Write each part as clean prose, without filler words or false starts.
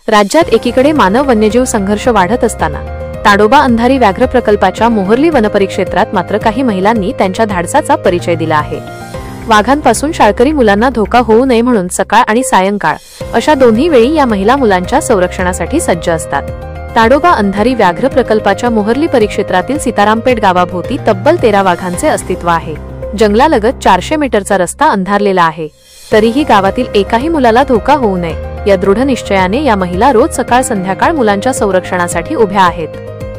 राज्यात एकीकडे मानव वन्यजीव संघर्ष वाढत असताना ताडोबा अंधारी व्याघ्र प्रकल्पाच्या मोहर्ली वनपरिक्षेत्रात मात्र काही महिलांनी त्यांच्या धाडसाचा परिचय दिला आहे। वाघांपासून शाळकरी मुलांना धोका होऊ नये म्हणून सकाळ आणि सायंकाळ अशा दोन्ही वेळी या महिला मुलांच्या संरक्षणासाठी सज्ज असतात। ताडोबा अंधारी व्याघ्र प्रकल्पाच्या मोहर्ली परिक्षेत्रातील सीतारामपेठ गावाभोवती तब्बल 13 वाघांचे अस्तित्व आहे। जंगलालगत 400 मीटरचा रस्ता अंधारलेला आहे, तरीही गावातील एकाही मुलाला धोका होऊ नये या दृढ निश्चयाने या महिला रोज सकाळ संध्याकाळ मुलांच्या संरक्षणासाठी उभ्या आहेत।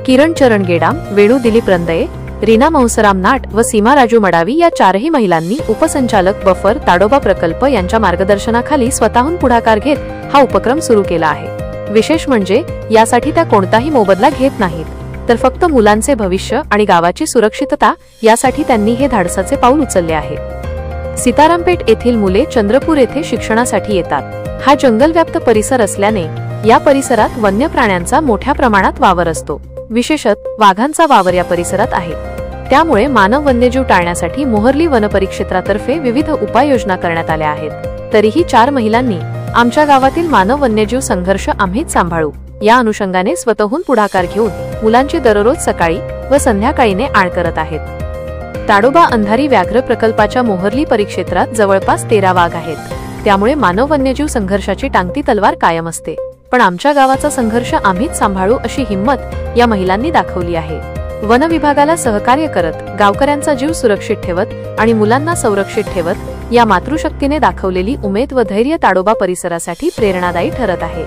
किरण चरण गेडाम, वेणू दिलीप रंदये, रीना महसराम नाट व सीमा राजू मडावी या चारही महिलांनी उपसंचालक बफर ताडोबा प्रकल्प यांच्या मार्गदर्शनाखाली स्वतःहून पुढाकार घेत हा उपक्रम सुरू केला आहे। विशेष म्हणजे यासाठी त्या कोणताही मोबदला घेत नाहीत, तर फक्त मुलांचे भविष्य आणि गावाची सुरक्षितता यासाठी त्यांनी हे धाडसाचे पाऊल उचलले आहे। सीतारामपेठ येथील मुले चंद्रपूर येथे शिक्षणासाठी येतात। हा जंगलव्याप्त परिसर असल्याने या परिसरात वन्य प्राण्यांचा मोठ्या प्रमाणात वावर असतो। विशेषतः वाघांचा वावर या परिसरात आहे। त्यामुळे मानव वन्यजीव टाळण्यासाठी मोहर्ली वनपरिक्षेत्रातर्फे विविध उपाययोजना करण्यात आल्या आहेत। तरीही 4 महिलांनी आमच्या गावातील मानव वन्यजीव संघर्ष आम्हीच सांभाळू या अनुषंगाने स्वतःहून पुढाकार घेऊन मुलांची दररोज सकाळी व संध्याकाळीने आण करत आहेत। ताडोबा अंधारी व्याघ्र प्रकल्पाच्या मोहर्ली परिक्षेत्रात जवळपास 13 वाघ आहेत। त्यामुळे मानव वन्यजीव संघर्षाची टांगती तलवार कायम असते, पण आमच्या गावाचा संघर्ष आम्हीच सांभाळू अशी हिंमत या महिलांनी दाखवली आहे। वन विभागाला सहकार्य करत, गावकऱ्यांचा जीव सुरक्षित ठेवत आणि मुलांना संरक्षित ठेवत या मातृशक्तीने दाखवलेली उमेद व धैर्य ताडोबा परिसरासाठी प्रेरणादायी ठरत आहे।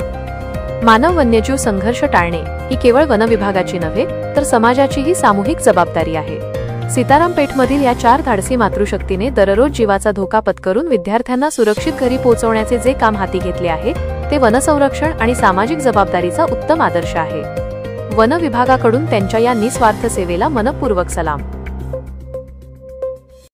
मानव वन्यजीव संघर्ष टाळणे ही केवळ वन विभागाची नव्हे तर समाजाचीही सामूहिक जबाबदारी आहे। सीतारामपेठमधील या 4 धाडसी मातृशक्तीने दररोज जीवाचा धोका पत्करून विद्यार्थ्यांना सुरक्षित घरी पोहोचवण्याचे जे काम हाती घेतले आहे ते वनसंरक्षण आणि सामाजिक जबाबदारीचा उत्तम आदर्श आहे। वन विभागाकडून त्यांच्या या निस्वार्थ सेवेला मनपूर्वक सलाम।